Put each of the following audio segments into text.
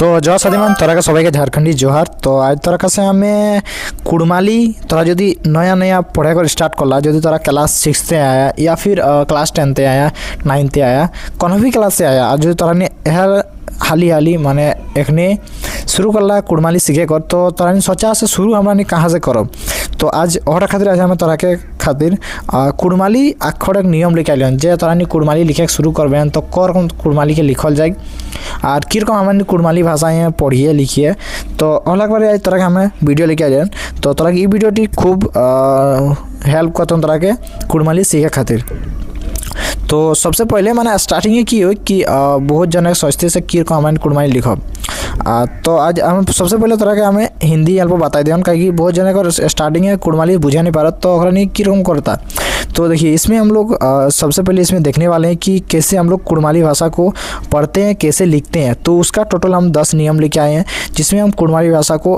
তো জয় সাদিমান তোরা সবাইকে ঝাড়খণ্ডী জোহার। তো আজ তোরা কাছে আমি कुड़माली তোরা যদি नया नया पढ़े कर स्टार्ट करला, यदि तोरा क्लास 6 से आया या फिर क्लास 10 से आया 9 से आया कोनो भी क्लास से आया, जो तोरा ने हाली हाली माने एखने शुरू करला कुड़माली सीखे कर, तो तोरा ने सोचा से शुरू हमारे कहाँ से करो। तो आज और खातिर आज हमें तोरा के खातिर कुड़माली अक्षर एक नियम लिखा लियन जे तोरा ने कुड़माली लिखे शुरू करबे तो कौन कुड़माली के लिखल जाए और किरकम हमारे कुड़माली भाषाएँ पढ़िए लिखिए। तो अलग बार आज तोरा के हमें वीडियो लेके आए, तो तोरा की वीडियोटी खूब हेल्प करता तोरा के कुड़माली सीखे खातिर। तो सबसे पहले मैंने स्टार्टिंग की हो कि बहुत जन सोचते से कि हमारे कुड़माली लिखब। तो आज हम सबसे पहले तरह के हमें हिंदी अल्प बता दें कहीं बहुत जन को स्टार्टिंग है कुड़माली बुझा नहीं पा रहा, तो नहीं किरकम करता। तो देखिए इसमें हम लोग सबसे पहले इसमें देखने वाले हैं कि कैसे हम लोग कुड़माली भाषा को पढ़ते हैं, कैसे लिखते हैं। तो उसका टोटल हम 10 नियम लेके आए हैं जिसमें हम कुड़माली भाषा को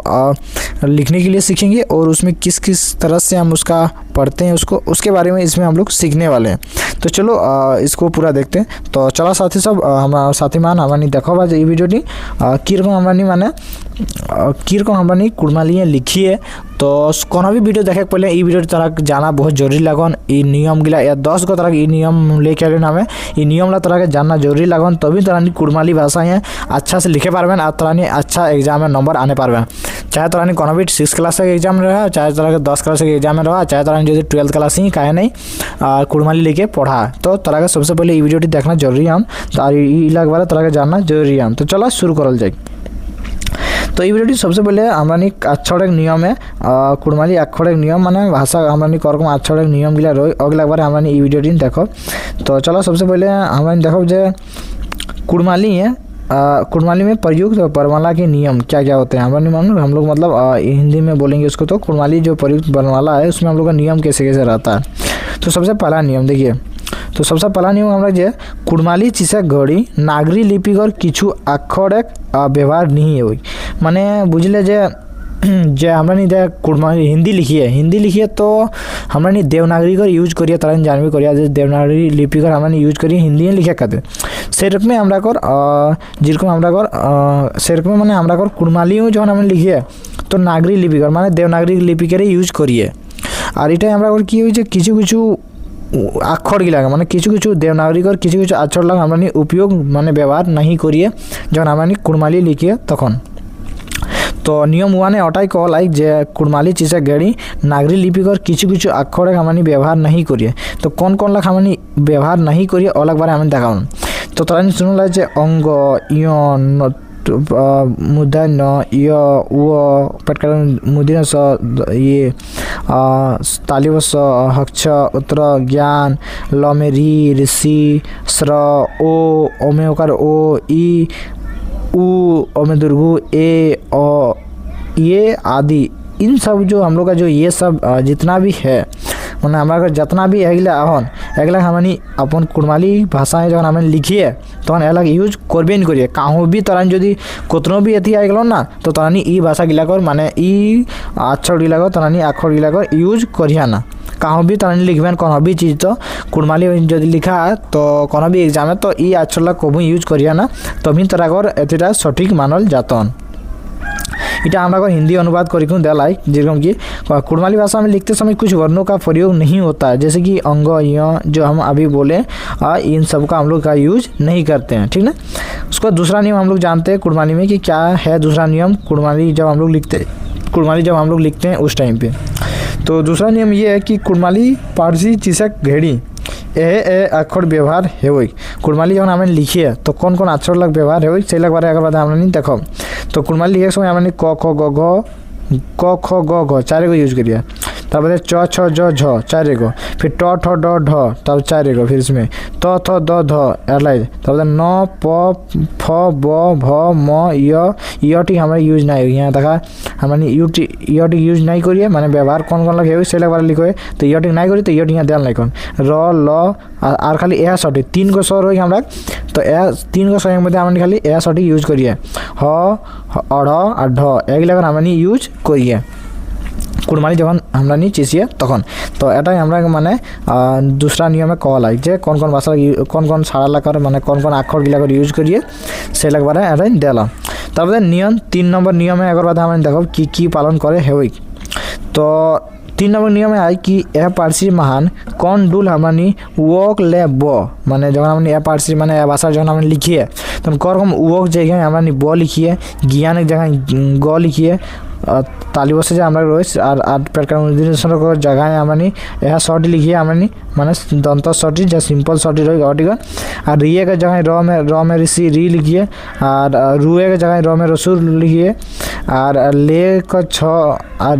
लिखने के लिए सीखेंगे और उसमें किस किस तरह से हम उसका पढ़ते हैं उसके बारे में इसमें हम लोग सीखने वाले हैं। तो चलो इसको पूरा देखते हैं। तो चलो साथी सब हमारा साथी मान हमारी देखो आज ये वीडियोटी किरकम हमारी माने किरकम हमारी कुड़माली लिखी है। तो कोनो भी वीडियो देखे पहले ये वीडियो तरह जाना बहुत जरूरी लगन। ये नियम गिला या 10 गो तरह ये नियम लेके आए हमें ये नियम ला तरह के जानना जरूरी लगन, तभी तरह कुड़माली भाषा है अच्छा से लिखे पारबें और तरह अच्छा एग्जाम में नंबर आने पारबें। चाहे तरह कोनो भी 6 क्लास के एग्जाम रहा, चाहे तरह के 10 क्लास के एग्जाम में रहा, चाहे तरह जो 12th क्लास ही काहे नहीं कुड़माली लिखे पढ़ा। तो तरह के सबसे पहले ये वीडियोटी देखना जरूरी हम, तो इलाके बारे तरह के जानना जरूरी हम। तो चलो शुरू करल जाए। तो ये वीडियो सबसे पहले हमारी अक्षर एक नियम है कुड़माली अक्षर एक नियम माने भाषा हमारी करकम अक्षर एक नियम गिला रही अगला बार हमारी ये वीडियो देखो। तो चलो सबसे पहले हमारे देखो जो कुड़माली है कुड़माली में प्रयुक्त वर्णमाला के नियम क्या क्या होते हैं हमारे हम लोग मतलब हिंदी में बोलेंगे उसको। तो कुड़माली जो प्रयुक्त वर्णमाला है उसमें हम लोग का नियम कैसे कैसे रहता है। तो सबसे पहला नियम देखिए, तो सबसे पहला नियम हमारा जो कुड़माली चिसे घड़ी नागरी लिपिकर किछु अक्षर एक व्यवहार नहीं है माने बुझले जे हमारे जे कुड़माली हिंदी लिखिए तो हमारे देवनागरी कर यूज करिए तरह जानवी करिए देवनागरी लिपिकर हमारे यूज करिए हिंदी लिखे खाते सेरकम में हमरा कर जेरकम हमरा कर सेरकम माने हमरा कर कुड़माली जो हमें लिखिए तो नागरी लिपिकर माने देवनागरी लिपिकर यूज करिए। और ये हमरा कर कि किछु किछु अक्षर गिला माने किछु किछु देवनागरिकर किछु किछु अक्षर लग हमारे उपयोग माने व्यवहार नहीं करिए जब हमारे कुड़माली लिखिए तखन। तो नियम वन अटाई कहलाई जे कुड़माली चिसे गेड़ी नागरी लिपिकर किछु किछु अक्षर हमारे व्यवहार नहीं करिए। तो कौन कौन लग हमारे व्यवहार नहीं करिए अलग बारे हमें देखा। तो तरह सुनला जे अंग य मूर्धन्य य व पटकर मुदिन स ये तालिव स हक्ष उत्तर ज्ञान लमेरी ऋषि स्र ओ ओमेकार ओ ई उ ओमे दुर्गु ए ओ ये आदि इन सब जो हम लोग का जो ये सब जितना भी है मैंने हमारा जितना भी अगला हमारी अपन कुड़माली भाषाएं जब हमें लिखिए तो अलग यूज करबे नहीं करिए कहूँ भी तरह जदि कतनो भी अथी आ गल ना तो तरह ई भाषा गिलाकर माने ई अक्षर गिलाकर तरह अक्षर गिलाकर यूज करिए ना कहूँ भी तरह लिखबेन कोनो भी चीज़। तो कुड़माली जदि लिखा तो कोनो भी एग्जाम है तो ई अक्षर ला कभी यूज करिए ना तभी तरह कर एटा सठिक मानल जातन। इटा हमारा हिंदी अनुवाद करके देलाई जेरकम कि कुड़माली भाषा में लिखते समय कुछ वर्णों का प्रयोग नहीं होता है जैसे कि अंग य जो हम अभी बोले इन सब का हम लोग का यूज नहीं करते हैं, ठीक ना। उसका दूसरा नियम हम लोग जानते हैं कुड़माली में कि क्या है। दूसरा नियम कुड़माली जब हम लोग लिखते हैं उस टाइम पे। तो दूसरा नियम ये है कि कुड़माली पारसी चिसक घेड़ी ए अक्षर व्यवहार है वही कुड़माली जब हमें लिखिए तो कौन कौन अक्षर लग व्यवहार है वही से लग बारे अगर बात हमने नहीं देखो। तो कुड़माली लिखे समय हमें क ख ग घ 4 गो यूज करिए, तब च छ ज झ 4 गो, फिर ट ठ ड ढ तब 4 गो, फिर इसमें त थ द ध एलाइज, तब न प फ ब भ म य टी हमारे यूज नहीं यहाँ देखा हमारे य टी यूज नहीं करिए माने व्यवहार कौन कौन लगे से बारे लिखो। तो य टी नहीं करिए तो य टी यहाँ ध्यान नहीं र ल और खाली यह सठी 3 गो स्वर हो हमरा। तो यह 3 गो स्वर मध्य हमारे खाली यह सठी यूज करिए ह अढ़ और ढ एक लगा हमारे यूज करिए कुड़माली जब हमरा नहीं चिसिए तखन। तो एटाई हमरा माने दूसरा नियम में कहल है जे कौन कौन भाषा कौन कौन साड़ा लाकर माने कौन कौन अक्षर गिलाकर यूज करिए से बारे एटाई देला। তারপরে নিয়ম 3 নম্বর নিয়মে একবার বাদে আমি দেখো কি পালন করে হেউই। তো 3 নম্বর নিয়মে আয় কি এ পার্সি মহান কোন ডুল আমানি ওক লে ব, মানে যখন আমি এ পার্সি মানে এ ভাষার যখন আমি লিখিয়ে তখন করকম ওক জায়গায় আমরা ব লিখিয়ে জ্ঞানের জায়গায় গ লিখিয়ে তালি বসে যে আমরা রয়েছে আর পেটকার নির্দেশন জায়গায় আমি ଏହା শর্ট লিখিয়ে আমি মানে দন্ত শর্ট যা সিম্পল শর্ট রही ऑडिगन আর রিয়ে के जगह र में ऋषि री लिखिए और रुए के जगह र में रसूर लिखिए और ले को छ और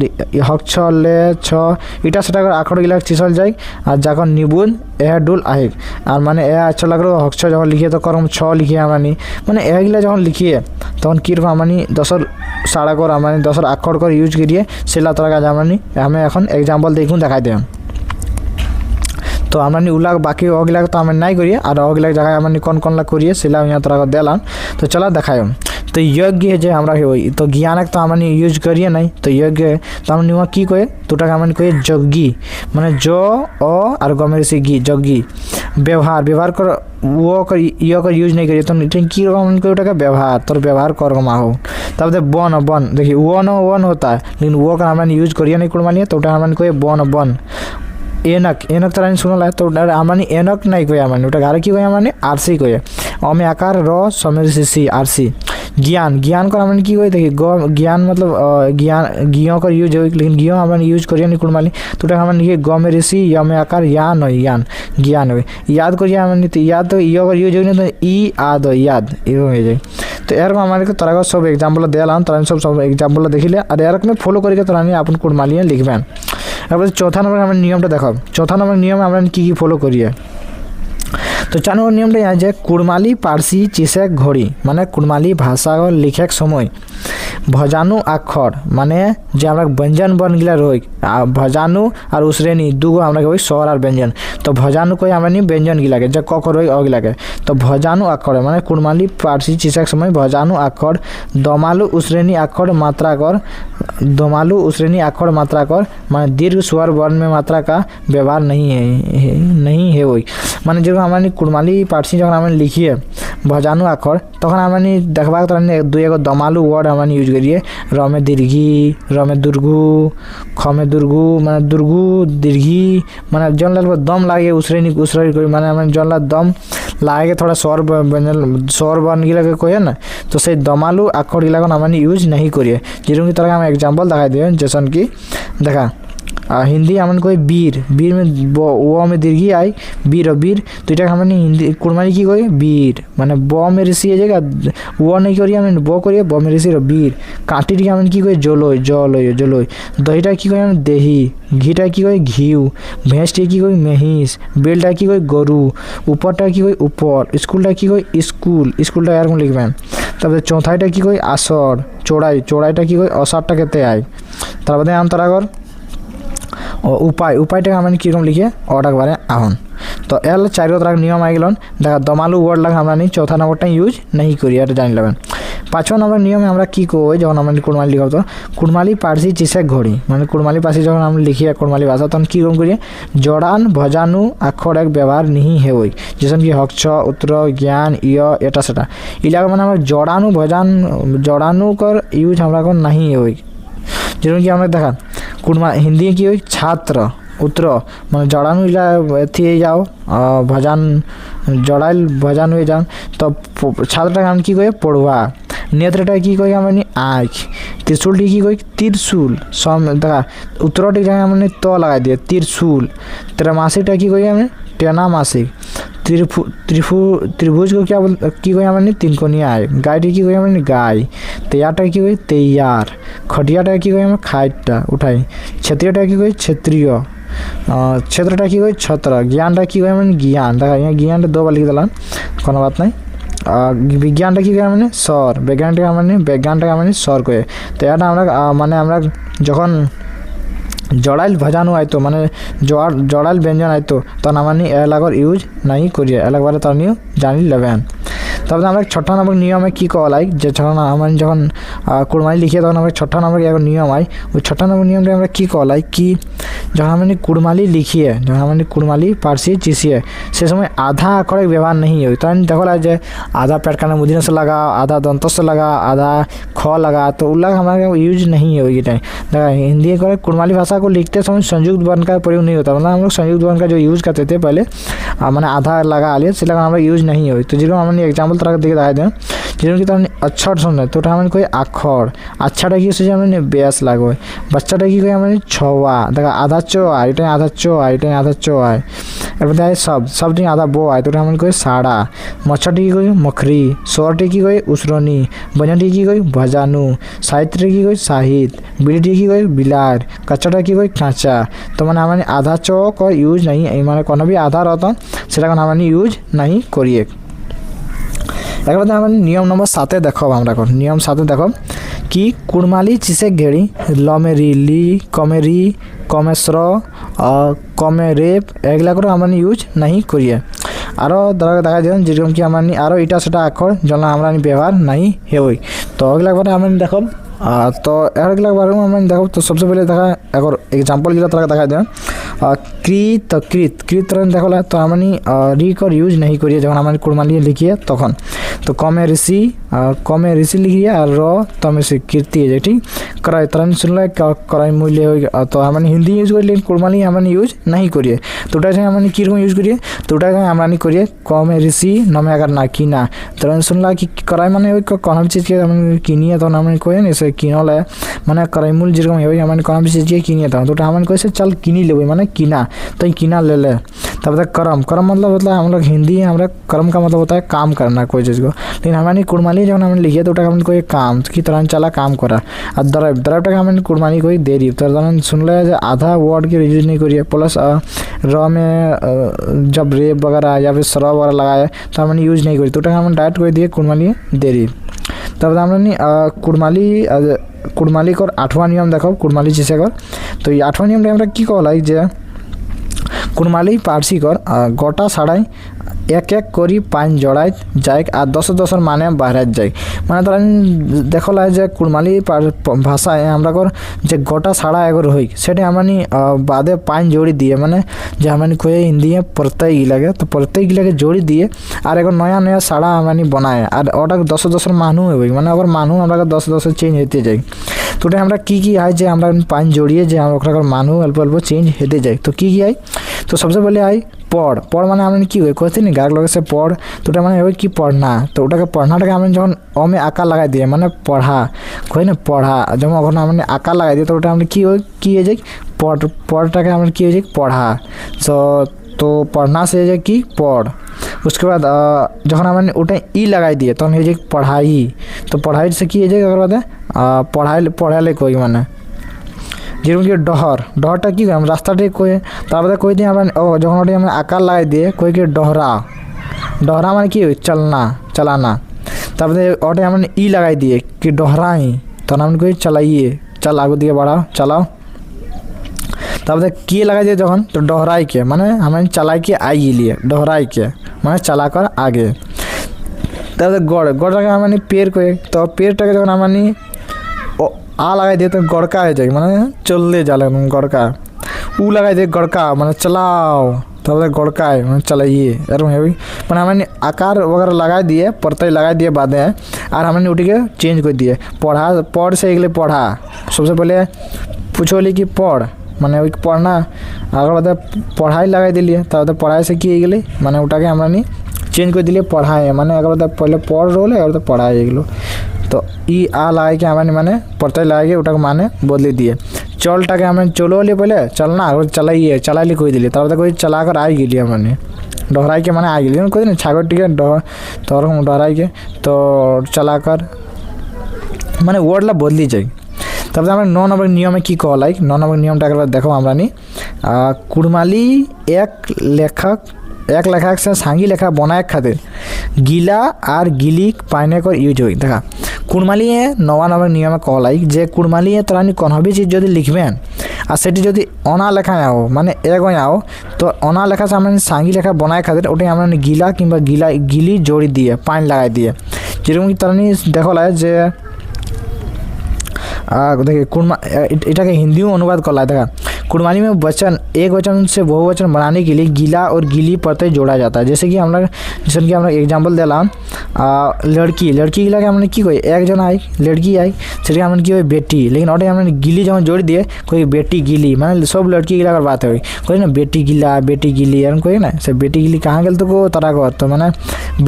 हक छ ले छ इटा सेटा आखड़ गिला चिसल जाए और যখন নিবুন এ ডুল আহে আর মানে এ আচ্ছা লাগলো হক ছ যখন লিখিয়ে তো করম ছ লিখিয়ে আমি মানে এগুলা যখন লিখিয়ে তখন কীরকম আমি দশর সাড়া কর আমি দশর আখড় করে ইউজ করিয়ে সেলা তোরা কাজ আমি এখন এক্সাম্পল দেখুন দেখাই দিলাম। তো আমি উলাগ বাকি অগিলাগ তো আমি নাই করিয়ে আর অগিলাগ জায়গায় আমি কোন কোনলা করিয়ে সেলা यहाँ তোরা দিলাম। তো চলা দেখায় তো यज्ञ যে আমরা হই তো জ্ঞানক তো আমি ইউজ করিয়ে নাই তো यज्ञ তো আমি নিয়া কি কয়ে দুটাকে আমি কয়ে যজ্ঞী মানে জ অ আর গমের সে গি যজ্ঞী ব্যবহার কর ও कर ইয় कर यूज नहीं करिए तो কি রকম করে ওটাকে তোর ব্যবহার কর মাহো। তারপরে বন দেখি वन होता है लेकिन वो का हम यूज करिए नहीं कुड़मा लिए तो ওটা আমি কয়ে বন एनक तरह शुनला तो आमानी एनक नहीं कोई आमानी ওটা गारे की कोई आमानी आरसी कोई अमे आकार र समेर सी आरसी ज्ञान कर आमानी की कोई देखिए ज्ञान मतलब ज्ञान का यूज हो लेकिन ज्ञान आमानी यूज करिए नहीं कुड़माली तो ওটা आमानी ये ग में ऋषि या में आकार यान हो ज्ञान हो याद करिए आमानी तो याद तो इयो का यूज हो तो इ आद हो याद एरকম हो जाए। तो এরকম আমাকে তোরা সব এক্সাম্পল দিলাম তোরা সব এক্সাম্পল দেখিলে আর এরকম ফলো করিকে তোরা আপন কুড়মালিয়ে লিখবেন। তারপরে চৌথা নম্বর আমার নিয়মটা দেখো চৌথা নম্বর নিয়ম আমরা কি ফলো করিয়ে। তো 4 নম্বর নিয়মটা यहाँ যে কুড়মালি পার্সি চিসেক ঘড়ি মানে কুড়মালি ভাষা লিখার সময় ভজানু আক্ষর মানে যে আমরা ব্যঞ্জন বর্ণগুলা রই ভজানু আর উসরেনি দুগো আমরা কই স্বর আর ব্যঞ্জন তো ভজানু কই আমরা নি ব্যঞ্জন গিলাকে যে ক রই অ গিলাকে তো ভজানু আক্ষর মানে কুড়মালি পার্সি চিসেক সময় ভজানু আক্ষর দমালু উসরেনি আক্ষর মাত্রা কর दमालू उसरेनी अक्षर मात्रा कर माने दीर्घ स्वर वर्ण में मात्रा का व्यवहार नहीं है वही माने जो हमारी कुड़माली पार्सी जब हमें लिखिए भजानु अक्षर तक हमारी देखा तो दुई एगो दमालू वर्ड हमारे यूज करिए र में दीर्घी र में दुर्गु ख में दुर्गु माने दुर्गु दीर्घी माने जन लाल दम लागे उसरेनी माने हमें जन लाल दम लागे थोड़ा स्वर बन गिला कहे ना तो से दमालू अक्षर गिला हमारे यूज नहीं करिए जेरकम की तरह हम एग्जाम्पल दिखाई दिए जैसन कि देखा हिंदी हमन कोई वीर में वो में दीर्घी आई वीर तो এটা हमन हिंदी कुड़माली की कोई वीर माने ब में ऋषि है जगह वो नहीं करिए हमन ब करिए ब में ऋषि वीर काटी की हमन की कोई जलोय दहीटा की कोई हमन देही घीटा की कोई घीव भैंसटा की कोई महिष बेलटा की कोई गरु ऊपरटा की कोई ऊपर स्कूलटा की कोई स्कूलटा এরকম লিখবেন। তারপরে চৌথাইটা কি কই আসর চড়াইটা কি কই অসারটা কেতে আয় তারপরে আন্তরাগর উপায়টাকে আমি কীরকম লিখে অটাকবারে আহন। তো এল 4 तरह नियम आ गलन देखा दमालू वर्ड लगा हमरा नहीं चौथा नंबरटा यूज नहीं करी এটা জানি লবেন। 5 নম্বর নিয়মে আমরা কি কই যখন আমরা কুড়মালি লিখাব তো কুড়মালি পার্সি চিসে ঘড়ি মানে কুড়মালি পার্সি যখন আমরা লিখি কুড়মালি ভাষা তখন কী রকম করি জড়ান ভজানু আক্ষর এক ব্যবহার नहीं है वही जैसे कि हक्ष उत्तर ज्ञान इय এটা সেটা ইলাকা মানে আমরা জড়ানু कर यूज हमरा को नहीं है वही যেরকম কি আমরা দেখা কুড়মা হিন্দি কি ওই ছাত্র उत्तर মানে জড়ানু ইলা এথি যাও ভজান জড়াইল ভজান হয়ে যান তো ছাত্রটাকে আমি কী কই পড়ুয়া नेत्रटा की कोई हमने आँख त्रिशूलटी की कोई त्रिशूल सम देखा उत्तरटी जगह हमने तो लगा दिया त्रिशूल त्रैमासिकटा की कोई हमने टेना मासिक त्रिभुज को क्या बोल की कोई हमने तीन कोनिया आए गायटी की कोई हमने गाय तैयारटा की कोई तैयार खटियाटा की कोई हमें खाइटा उठाई क्षत्रियटा की कोई क्षत्रिय क्षेत्रटा की कोई छत्र ज्ञानटा की कोई हमने ज्ञान देखा यहाँ ज्ञान 2 बार लिख दिलान कोनो बात नहीं विज्ञानटा की মানে স্বর বিজ্ঞানটাকে মানে স্বর কয়ে তো এটা আমরা মানে আমরা যখন জড়াইল ভজানো আইতো মানে জড়াইল ব্যঞ্জন আইতো তখন আমি এলাকার ইউজ নাই করিয়ে এলাকাবারে তার নিয়ে জানি লেবেন। তারপরে আমরা 6 নম্বর নিয়মে কি করা হয় যে আমরা যখন কুড়মালি লিখি তখন আমরা 6 নম্বর এক নিয়ম হয় ওই 6 নম্বর নিয়মটা আমরা কি করা হয় কি যখন আমরা কুড়মালি লিখিए যখন আমরা কুড়মালি पारसी चिसिए से समय आधा अक्षर व्यवहार नहीं हो तो देखो जे आधा पेट का मुदिन से लगा आधा दंत से लगा आधा ख लगा तो उल्ला हमारे यूज नहीं है ये टाइम देखा हिंदी को कुड़माली भाषा को लिखते समय संयुक्त वर्ण का प्रयोग नहीं होता मतलब हम लोग संयुक्त वर्ण का जो यूज़ करते थे पहले मैंने आधा लगा लिया से लगा हमारा यूज नहीं हो तो जिसको हमने एग्जाम्पल तरह दिखे दिखाए दें जिसमें कि अक्षर सुन तो हमें कोई अक्षर अच्छा की सोचे हमने बेस लागो बच्चा की कोई हमें छवा देखा आधा चो आए आधा चो आधा चो आए एरपे सब आधा बो आए तो हमें कोई साड़ा मच्छरटी की कोई मखरी सोरटी की कोई उसरनी बनियाटी की कोई भजानू साहित्य की कोई साहित्य बिलीटी की कोई बिलार कच्चाटा की कोई काँचा तो मैंने हमारे आधा चो का यूज नहीं मैंने कोनो भी आधा रहता সেটা हमारे यूज नहीं करिए एक बार हमारे नियम नंबर 7 देखो हमारा नियम 7 देखो कि कुड़माली चिसे घेड़ी लमेरी ली कमेरी कमेश्र कमेरेप एगला को हमारे यूज नहीं करिए आरो देखा जाए जेरकम कि हमारे आरो इटा सेटा आखर जला हमारे व्यवहार नहीं है तो अगला बार हमारे देखो तो अगला बार हमारे देखो तो सबसे पहले देखा अगर एग्जाम्पल जो तरह देखा दें कृत कृत कृत देखो तो हमारे री कर यूज नहीं करिए जब हमारे कुड़माली लिखिए तखन तो कमे ऋषि लिखिए और र तमे से कीर्ति है ठीक कराई तरह सुनल कराई मूल्य तो हमारे हिंदी यूज कर लेकिन कुड़माली हमारे यूज नहीं करिए तो हमारे कीरकम यूज करिए तो हमारे करिए कमे ऋषि नमे अगर ना किना तरह सुनला कि कराई मैंने कौन भी चीज़ के किनिए तो हमारे कोई नहीं से किनल है मैंने कराई मूल जेरकम है हमारे कौन भी चीज़ के किनिए तो हमारे कैसे चल किनी ले मैंने किना तो किना ले ले तब तक कर्म मतलब हम लोग हिंदी हमारा कर्म का मतलब होता है काम करना कोई चीज़ को लेकिन हमारी कुड़माली जब हमने लिखिए तो हमें कोई काम की तरह चला काम करा और द्रव का हमें कुड़माली कोई दे रही तो सुन ले आधा वर्ड के यूज नहीं करिए प्लस र में जब रेप वगैरह या फिर सर वगैरह लगाए तो हमने यूज नहीं करी तो हमें डायरेक्ट कर दिए कुड़माली दे रही तब हमने कुड़माली कर 8वां नियम देखो कुड़माली जिसे कर तो ये 8वां नियम हमारा की कहला जे कुड़माली पारसी कर गोटा साड़ाई एक एक करी पान जड़ाई जाए और 10 माने बाहर जाए मैं धर देखला जे कुड़माली भाषाएं हमारा जे गोटा साड़ा एगो हुई से हमारे बादे पान जोड़ी दिए मैंने जो हमारे कोई हिंदी में प्रत्यय गिलागे तो प्रत्यय गिलागे जोड़ी दिए और एगो नया नया साड़ा हमारे बनाए और ओटा 10 मानू हुई मैंने अगर मानू हमारा 10 चेंज होते जाए तो हमारा की है जे हमारा पान जोड़िए जे हम मानू अल्प अल्प चेंज होते जाए तो की है तो सबसे पहले आई पढ़ पढ़ माने हमें की कहते नहीं गाग लगे से पढ़ तो मैंने कि पढ़ना तो पढ़ना हमें जो अ में आकार लगा दिए मैंने पढ़ा कहे ना पढ़ा जब हमने आकार लगा दिए तो हमें की जाए पढ़टा हमें की पढ़ा तो पढ़ना से जाए कि पढ़ उसके बाद जब हमें उठे ई लगाई दिए तो हम पढ़ाई तो पढ़ाई से की जाए बाद पढ़ाले कोई मैंने যেরকম কি ডহরটা কি हम রাস্তাটাই কয়ে তারপরে কই দিয়ে আমরা যখন ওটা আমরা আকার লাগাই দিয়ে কই কি ডহরা মানে কি চালানা তারপরে ওটা আমরা ই লাগাই দিয়ে कि डहराई तब हम कही चलाइए चल आगे दिए बढ़ाओ चलाओ तारपरे की लगा दिए जखन तो डहराई के माने हमें चलाई के आई लिए डहराई के माने चला कर आगे तारपरे गड़टाके हमारे पेड़ को तो पेड़टाके जखन हमारे आ लगा दिए तो गड़का हो जाए मैंने चलते जाले गड़का ऊ लगा दिए गड़का मैंने चलाओ तब गड़का है मैंने चलाइए एरम है मैंने हमें आकार वगैरह लगा दिए प्रत्यय लगा दिए बाद और हमने उठी के चेंज कर दिए पढ़ से एगले पढ़ा सबसे पहले पूछोली कि पढ़ मैंने पढ़ना अगर बाद पढ़ाई लगा दिलिए तब पढ़ाई से कि गली मैंने उठाके हमारे चेंज कर दिलिए पढ़ाई मैंने अगर बाद पहले पढ़ रोले अगर पढ़ाई एगलो तो ई आ लगा के हमारे माने प्रत्यय लगा के उठा माने बदले दिए चलटाके हमें चलो लिए पहले चलना और चलाइए चलाइले कोई दिलिए तब कोई चला कर आई गई मैंने डहराई के मैंने आ गई कोई नहीं छागर टिके तो डहराई के तो चला कर मैंने वर्डला बदली जाए तब हमें 9 नंबर नियम में की कहला 9 नंबर नियमटा देखो हमारा कुड़माली एक लेखक से सांगी लेखा बनाए खातिर गीला और गिली पाने को यूज हुई देखा কুড়মালিয়ে নওয়া নামের নিয়মে কলাই যে কুড়মালিয়ে তোরানি কোনবি চিজ যদি লিখবেন আর সেটি যদি অনা লেখা আও মানে এগোয় আও তো অনা লেখা আমরা সাঙ্গি লেখা বনায় খাतिर ওটাই আমরা গিলা কিংবা গিলি জড়ি দিয়ে পানি লাগাই দিয়ে যেরকম কি তোরানি দেখো যে देखिए कुड़मा इटाके हिंदी में अनुवाद कर रहा था कुड़माली में वचन एक वचन से बहुवचन बनाने के लिए गीला और गीली प्रत्यय जोड़ा जाता है जैसे कि हम लोग एग्जाम्पल दिलाम लड़की गिला के हमने की कोई एक जन आई लड़की आई से हमने की बेटी लेकिन ओटे हमने गिली जब जोड़ दिए कोई बेटी गिली माने सब लड़की गिला कर बात है कोई ना बेटी गिला बेटी गिली यार कोई ना से बेटी गिली कहाँ गल तो को तरह को तो मैंने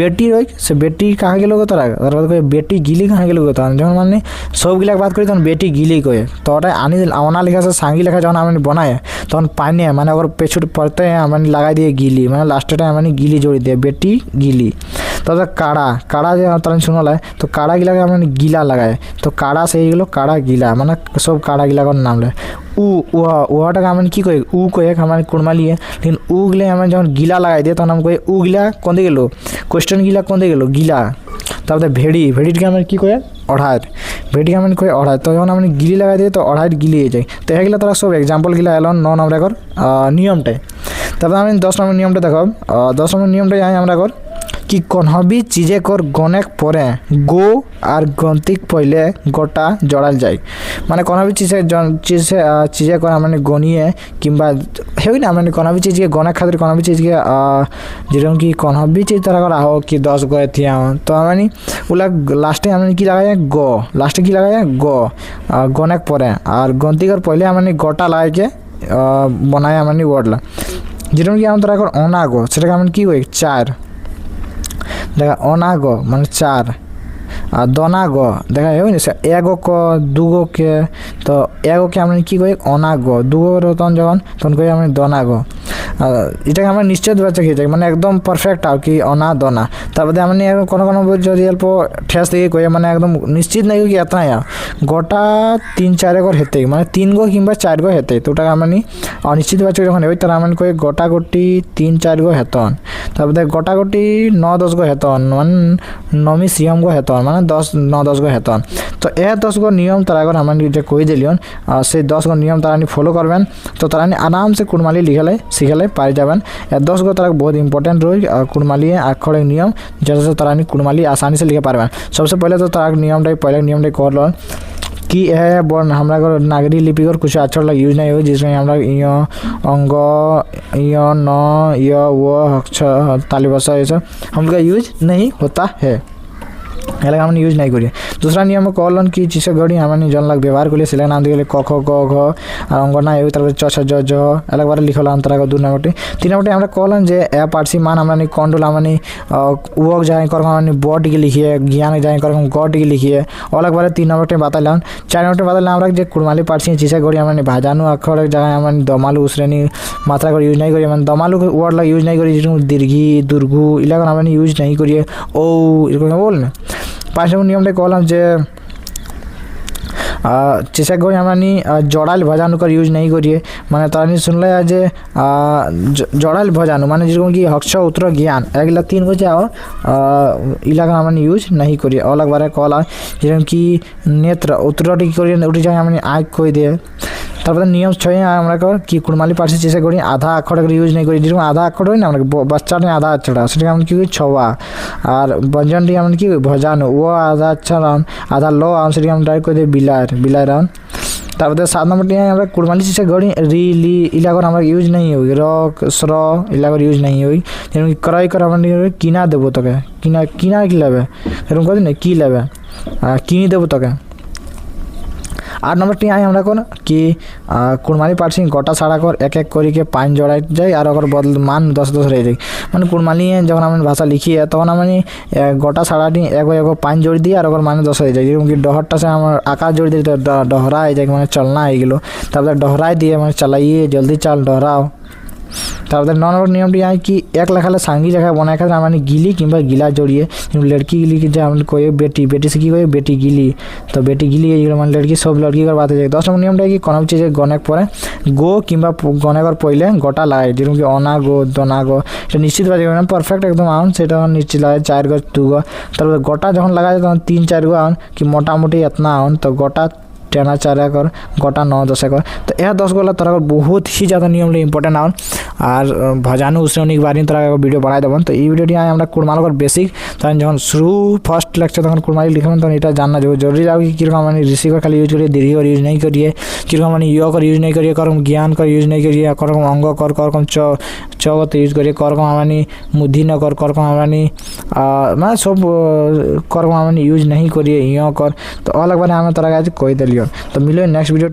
बेटी रही से बेटी कहाँ गलो को तरह कोई बेटी गिली कहाँ गलो को जब मैंने सब गिला बात करी तक बेटी गिली कोई तो ओटा आनी अना लेखा से सांगी लेखा जब हमें बनाए तक पानी मैंने अगर पेछुट पड़ते हैं मैंने लगा दिए गिली मैंने लास्ट टाइम मैंने गिली जोड़ी दिए बेटी गिली तो काड़ा जो तरह सुनल है तो काड़ा गिला के हमने गीला लगाए तो काड़ा से ही गलो काड़ा गीला मैंने सब काड़ा गिला का नाम ले उटा का हमें की कोई ऊ को एक हमारे कुड़माली है लेकिन ऊ गिले हमें जब गीला लगाई दिए तक हम कोई ऊ गिला कौन दे गलो क्वेश्चन गिला कौन दे गलो गीला तब भेड़ी के हमें की कोई अढ़ाई भेड़ी के हमें कोई अढ़ाई तो जब हमने गिली लगा दिए तो अढ़ाई गिली जाए तो यह गिला तरह सब एग्जाम्पल गिला एल 9 नम्बर नियमटाई तब हमें 10 नम्बर नियमटा देखो 10 नम्बर नियमटा जाए हमारा कि कोनहबी चीज़े कर गनेक परे गो और गंतिक पहले गोटा जड़ाल जाए माने कोनहबी चीज़े कर मैंने गनिए किंबा है ना मैंने कोनहबी चीज़ के गने खातिर कोनहबी चीज़ के जेरकम कि कोनहबी चीज़ तरह कर हो कि 10 गो थी तो मैंने उला लास्टे हमने की लगाए गो लास्टे की लगाए गो गनेक परे और गंतिक पहले मैंने गोटा लगा के बनाए मैंने वर्डला जेरकम कि हम तरह कर अना गो से की हुए 4 देखा अना गो मान 4 और दना गो देखा है एगो को दूगो के तो एगो के हमें की कोई अना गो दूगो तन जब तन कोई हमें दना गो এটা আমরা নিশ্চিত বাচ্চা খেয়ে যাই মানে একদম পারফেক্ট আর কি অনা দনা তারপরে আমি কোনো যদি অল্প ঠেস থেকে কই মানে একদম নিশ্চিত নাই কি এত নাই গোটা 3-4 গো হেতে মানে 3 গো কিংবা 4 গো হেতে তো ওটা আমি অনিশ্চিত বাচ্চা যখন হই তার আমি কই গোটা গোটি 3-4 গো হেতন তারপরে গোটা গোটি 9-10 গো হেতন মানে নমি সিএম গো হেতন মানে 9-10 গো হেতন তো এ 10 গো নিয়ম তার আগর আমি যে কই দিলিয়ন সেই 10 গো নিয়ম তারা ফলো করবেন তো তারা আরাম से कुड़माली लिखले শিখালে पाई जाबन 10 गो तरह बहुत इंपॉर्टेंट रोज कुड़माली अक्षर नियम जैसे तरह कुड़माली आसानी से लिखे पारबेन सबसे पहले तो तरह नियमटा पहले नियमटा कर लो कि यह बर्न हमारा नागरी लिपि कर कुछ अक्षर लग यूज नहीं हो जिसमें हम लोग य अंग य न य वो अक्षर ताली बसा ये सब हम लोग का यूज नहीं होता है अलग हमने यूज नहीं करिए दूसरा नियम कहलन कि चीज़ घड़ी हमारे जन लग व्यवहार करिए सिले नाम दिए क ख ग घ और अंगना ये तरह च छ ज ज अलग बार लिखल हम तरह 2 नंबर 3 नंबर हमरा कहलन जे ए पार्सी मान हमने कंट्रोल हमने वर्क जाए कर हमने बॉड के लिखिए ज्ञान जाए कर गॉड के लिखिए अलग बार 3 नंबर बताइलन 4 नंबर बताइलन हमरा जे कुड़माली पार्सी चीज़ घड़ी हमने भाजानु अक्षर जगह हमने दमालू श्रेणी मात्रा कर यूज नहीं करिए मैंने दमालू वर्ड लग यूज नहीं करिए दीर्घी दुर्घु इलाका हमने यूज नहीं करिए ओ बोल 5 नंबर नियमटा कहलाम जे चेसा घड़ी हमारी जड़ाल भजानु कर यूज नहीं करिए माने तारा सुनले जे जड़ाल भजानु माने जेरकम कि हक्ष उत्तर ज्ञान एगला 3 गो जाओ इलाका हमारे यूज नहीं करिए अलग बारे कहला जेरकम कि नेत्र उत्तर करिए उठी जाए हमारे आँख कोई दिए তারপরে নিয়ম 6 আমরা কর কি কুড়মালি পার্সি চেষ্টা করি আধা অক্ষর ইউজ নাই করি যেরকম আধা অক্ষর হয় না আমরা বাচ্চাটা আধা অক্ষর সেটা আমরা কি করি ছওয়া আর ব্যঞ্জনটি আমরা কি ভজানো ও আধা অক্ষর আধা ল সেটা আমরা ট্রাই করে বিলাই রান তারপরে 7 নম্বরটি আমরা কুড়মালি চেষ্টা করি রি লি ইলাগর আমরা ইউজ নাই হই র স্র ইলাগর ইউজ নাই হই যেরকম ক্রয় কর আমরা কিনা দেব তোকে কিনা কি লাগবে এরকম করি না কি লাগবে কিনি দেব তোকে 8 नंबर टी आई हमरा कोन कि कुड़माली पार्सी गोटा साड़ा कर एक एक करी के 5 जोड़ाई जाए और अगर बदल मान 10 रह जाए मैंने कुड़माली जब हम भाषा लिखी है तक हमें गोटा साड़ाटी एगो 5 जोड़ दिए और अगर मान 10 रह जाए क्योंकि डहरटा से आकार जोड़ दिए तो डहरा जाए मैंने चलना है गलो तब डहराई दिए मैंने चलाइए जल्दी चल डहराओ তারপরে 9 নম্বর নিয়মটি আয় কি এক লেখালে সাঙ্গী লেখা বনায় ক্ষেত্রে মানে গিলি কিংবা গিলা জড়িয়ে लड़की गिली की जब कोई बेटी से की कोई बेटी गिली तो बेटी गिली মানে लड़की सब लड़की कर बात है। 10 নম্বর নিয়মটা কি কোনো চিজে গণক পরে গো কিংবা গণকর পইলে গোটা লাগায় যেরকম কি অনা গো দনা গো এটা নিশ্চিত বাজে না পারফেক্ট একদম আউন সেটা নিশ্চিত লাগায় 4 গো 2 গো তারপরে গোটা যখন লাগায় তখন 3-4 গো আউন কি মোটামুটি इतना आउन तो गोटा 10 4 कर गोटा 9 10 कर तो यह 10 गोला तरह बहुत ही ज़्यादा नियम इम्पोर्टेंट आउन और भजानु उसने अनेक बार तरह भिडियो बढ़ाई देवन। तो ये भिडियो आए कुड़मालकर बेसिक तक जो शुरू फर्स्ट लेक्चर तक कुड़माली लिखবেন तक ये जानना जरूरी लगे कि मैं रिसीवर खाली यूज करिए दीर्घ यूज नहीं करिए किरकम मैं य कर यूज नहीं करिए करम ज्ञान कर यूज नहीं करिए करम अंग कर करकम चगत यूज करिए करकम हमानी मुद्धि न कर करकम हमानी मैं सब करकम हमानी यूज नहीं करिए य कर तो अलग बार हमें तरह आज कही दिलियो। तो मिलो नेक्स्ट वीडियो।